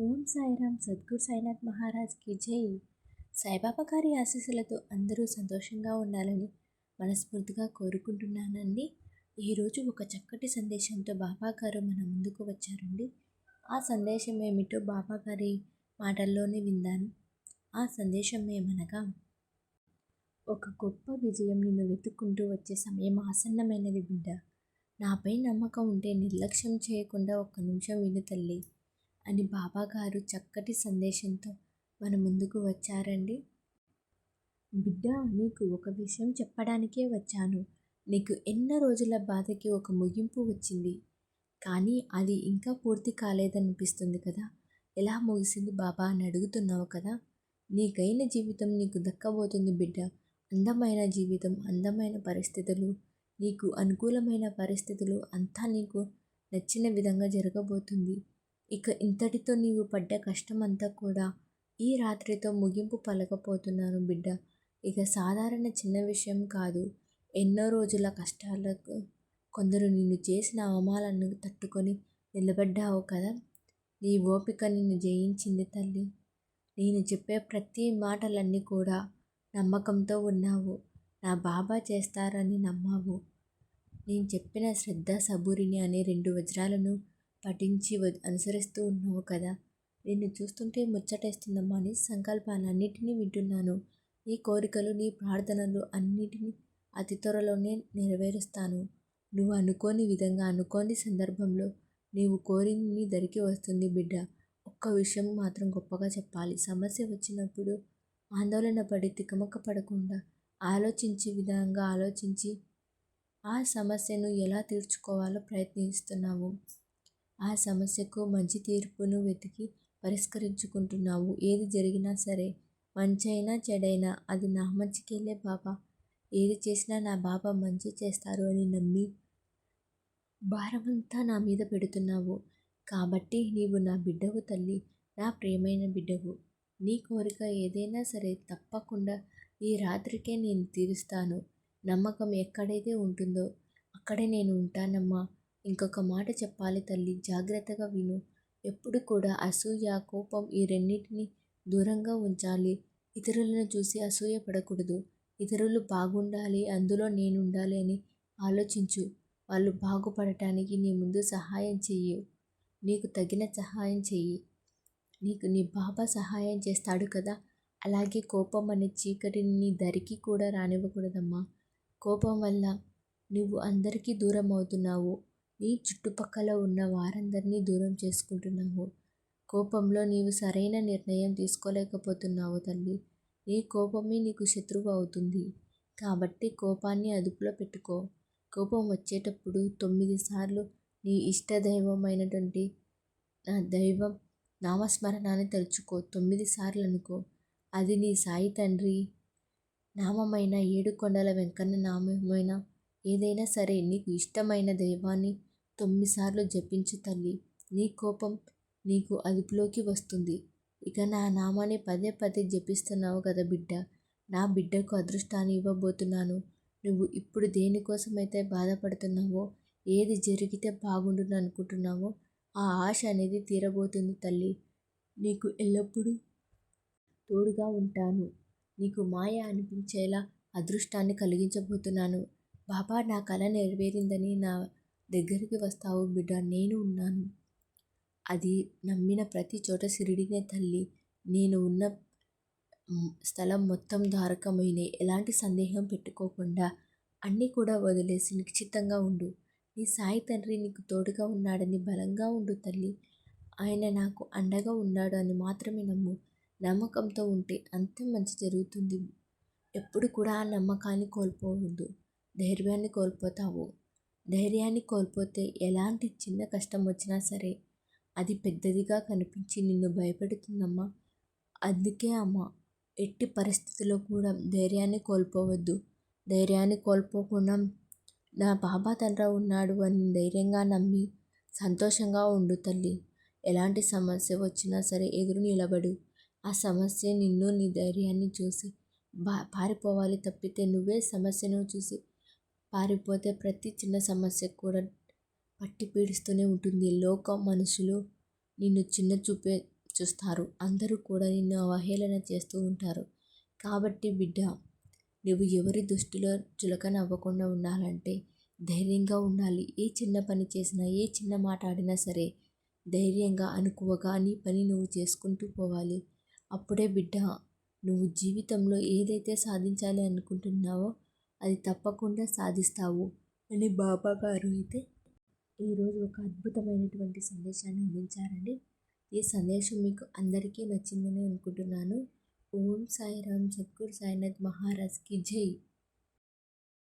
ఓం సాయిరామ్ సద్గురు సాయినాథ్ మహారాజ్కి జై. సాయిబాబా గారి ఆశీస్సులతో అందరూ సంతోషంగా ఉండాలని మనస్ఫూర్తిగా కోరుకుంటున్నానండి. ఈరోజు ఒక చక్కటి సందేశంతో బాబా గారు మన ముందుకు వచ్చారండి. ఆ సందేశం ఏమిటో బాబా గారి మాటల్లోనే విందాను. ఆ సందేశం ఏమనగా, ఒక గొప్ప విజయం నిన్ను వెతుక్కుంటూ వచ్చే సమయం ఆసన్నమైనది బిడ్డ. నాపై నమ్మకం ఉంటే నిర్లక్ష్యం చేయకుండా ఒక్క నిమిషం విను తల్లి అని బాబా గారు చక్కటి సందేశంతో మన ముందుకు వచ్చారండి. బిడ్డ, నీకు ఒక విషయం చెప్పడానికే వచ్చాను. నీకు ఎన్నో రోజుల బాధకి ఒక ముగింపు వచ్చింది, కానీ అది ఇంకా పూర్తి కాలేదనిపిస్తుంది కదా. ఎలా ముగిసింది బాబా అని అడుగుతున్నావు కదా. నీకైన జీవితం నీకు దక్కబోతుంది బిడ్డ. అందమైన జీవితం, అందమైన పరిస్థితులు, నీకు అనుకూలమైన పరిస్థితులు అంతా నీకు నచ్చిన విధంగా జరగబోతుంది. ఇక ఇంతటితో నీవు పడ్డ కష్టం అంతా కూడా ఈ రాత్రితో ముగింపు పలకపోతున్నాను బిడ్డ. ఇక సాధారణ చిన్న విషయం కాదు. ఎన్నో రోజుల కష్టాలకు కొందరు నిన్ను చేసిన అవమానాలను తట్టుకొని నిలబడ్డావు కదా. నీ ఓపిక నిన్ను జయించింది తల్లి. నేను చెప్పే ప్రతి మాటలన్నీ కూడా నమ్మకంతో ఉన్నావు. నా బాబా చేస్తారని నమ్మావు. నేను చెప్పిన శ్రద్ధ, సబూరిని అనే 2 వజ్రాలను పఠించి అనుసరిస్తూ ఉన్నావు కదా. నిన్ను చూస్తుంటే ముచ్చటేస్తుందమ్మా. నీ సంకల్పాలన్నిటినీ వింటున్నాను. నీ కోరికలు, నీ ప్రార్థనలు అన్నిటినీ అతి త్వరలోనే నెరవేరుస్తాను. నువ్వు అనుకోని విధంగా, అనుకోని సందర్భంలో నీవు కోరింది నీ దరికి వస్తుంది బిడ్డ. ఒక్క విషయం మాత్రం గొప్పగా చెప్పాలి. సమస్య వచ్చినప్పుడు ఆందోళన పడి తికమక పడకుండా ఆలోచించే విధంగా ఆలోచించి ఆ సమస్యను ఎలా తీర్చుకోవాలో ప్రయత్నిస్తున్నావు. ఆ సమస్యకు మంచి తీర్పును వెతికి పరిష్కరించుకుంటున్నావు. ఏది జరిగినా సరే, మంచైనా చెడైనా అది నా మంచికేలే బాబా. ఏది చేసినా నా బాబా మంచి చేస్తారు అని నమ్మి భారమంతా నా మీద పెడుతున్నావు. కాబట్టి నీవు నా బిడ్డవు తల్లి, నా ప్రియమైన బిడ్డవు. నీ కోరిక ఏదైనా సరే తప్పకుండా ఈ రాత్రికే నేను తీరుస్తాను. నమ్మకం ఎక్కడైతే ఉంటుందో అక్కడే నేను ఉంటానమ్మా. ఇంకొక మాట చెప్పాలి తల్లి, జాగ్రత్తగా విను. ఎప్పుడు కూడా అసూయ, కోపం ఈ రెండింటిని దూరంగా ఉంచాలి. ఇతరులను చూసి అసూయ పడకూడదు. ఇతరులు బాగుండాలి, అందులో నేనుండాలి అని ఆలోచించు. వాళ్ళు బాగుపడటానికి నీ ముందు సహాయం చెయ్యి. నీకు తగిన సహాయం చెయ్యి. నీకు నీ బాబా సహాయం చేస్తాడు కదా. అలాగే కోపం అనే చీకటిని నీ దరికి కూడా రానివ్వకూడదమ్మా. కోపం వల్ల నువ్వు అందరికీ దూరం అవుతున్నావు. నీ చుట్టుపక్కల ఉన్న వారందరినీ దూరం చేసుకుంటున్నావు. కోపంలో నీవు సరైన నిర్ణయం తీసుకోలేకపోతున్నావు తల్లి. నీ కోపమే నీకు శత్రువు అవుతుంది. కాబట్టి కోపాన్ని అదుపులో పెట్టుకో. కోపం వచ్చేటప్పుడు 9 సార్లు నీ ఇష్ట దైవమైనటువంటి నా దైవం నామస్మరణాన్ని తలుచుకో. 9 సార్లు అనుకో. అది నీ సాయి తండ్రి నామమైన, 7 కొండల వెంకన్న నామమైన, ఏదైనా సరే నీకు ఇష్టమైన దైవాన్ని 9 సార్లు జపించు తల్లి. నీ కోపం నీకు అదుపులోకి వస్తుంది. ఇక నా నామాన్ని పదే పదే జపిస్తున్నావు కదా బిడ్డ. నా బిడ్డకు అదృష్టాన్ని ఇవ్వబోతున్నాను. నువ్వు ఇప్పుడు దేనికోసమైతే బాధపడుతున్నావో, ఏది జరిగితే బాగుండును అనుకుంటున్నావో ఆ ఆశ అనేది తీరబోతుంది తల్లి. నీకు ఎల్లప్పుడూ తోడుగా ఉంటాను. నీకు మాయ అనిపించేలా అదృష్టాన్ని కలిగించబోతున్నాను. బాబా, నా కల నెరవేరిందని నా దగ్గరికి వస్తావు బిడ్డ. నేను ఉన్నాను. అది నమ్మిన ప్రతి చోట షిరిడీనే తల్లి. నేను ఉన్న స్థలం మొత్తం ద్వారకమయనే. ఎలాంటి సందేహం పెట్టుకోకుండా అన్నీ కూడా వదిలేసి నిశ్చితంగా ఉండు. నీ సాయి తండ్రి నీకు తోడుగా ఉన్నాడని బలంగా ఉండు తల్లి. ఆయన నాకు అండగా ఉన్నాడు అని మాత్రమే నమ్ము. నమ్మకంతో ఉంటే అంతే మంచి జరుగుతుంది. ఎప్పుడు కూడా ఆ నమ్మకాన్ని కోల్పోవద్దు. ధైర్యాన్ని కోల్పోతావు. ధైర్యాన్ని కోల్పోతే ఎలాంటి చిన్న కష్టం వచ్చినా సరే అది పెద్దదిగా కనిపించి నిన్ను భయపెడుతుందమ్మా. అందుకే అమ్మా, ఎట్టి పరిస్థితుల్లో కూడా ధైర్యాన్ని కోల్పోవద్దు. ధైర్యాన్ని కోల్పోకుండా నా బాబా తండ్రి ఉన్నాడు అని ధైర్యంగా నమ్మి సంతోషంగా ఉండు తల్లి. ఎలాంటి సమస్య వచ్చినా సరే ఎదురు నిలబడు. ఆ సమస్య నిన్ను, నీ ధైర్యాన్ని చూసి పారిపోవాలి తప్పితే నువ్వే సమస్యను చూసి పారిపోతే ప్రతి చిన్న సమస్య కూడా పట్టి పీడిస్తూనే ఉంటుంది. లోకం, మనుషులు నిన్ను చిన్న చూస్తారు. అందరూ కూడా నిన్ను అవహేళన చేస్తూ ఉంటారు. కాబట్టి బిడ్డ, నువ్వు ఎవరి దృష్టిలో చులకన అవ్వకుండా ఉండాలంటే ధైర్యంగా ఉండాలి. ఏ చిన్న పని చేసినా, ఏ చిన్న మాట ఆడినా సరే ధైర్యంగా, అణకువగా నీ పని నువ్వు చేసుకుంటూ పోవాలి. అప్పుడే బిడ్డ, నువ్వు జీవితంలో ఏదైతే సాధించాలి అనుకుంటున్నావో అది తప్పకుండా సాధిస్తావు అని బాబాగారు అయితే ఈరోజు ఒక అద్భుతమైనటువంటి సందేశాన్ని అందించారండి. ఈ సందేశం మీకు అందరికీ నచ్చిందని అనుకుంటున్నాను. ఓం సాయిరామ్, సద్గురు సాయినాథ్ మహారాజ్కి జై.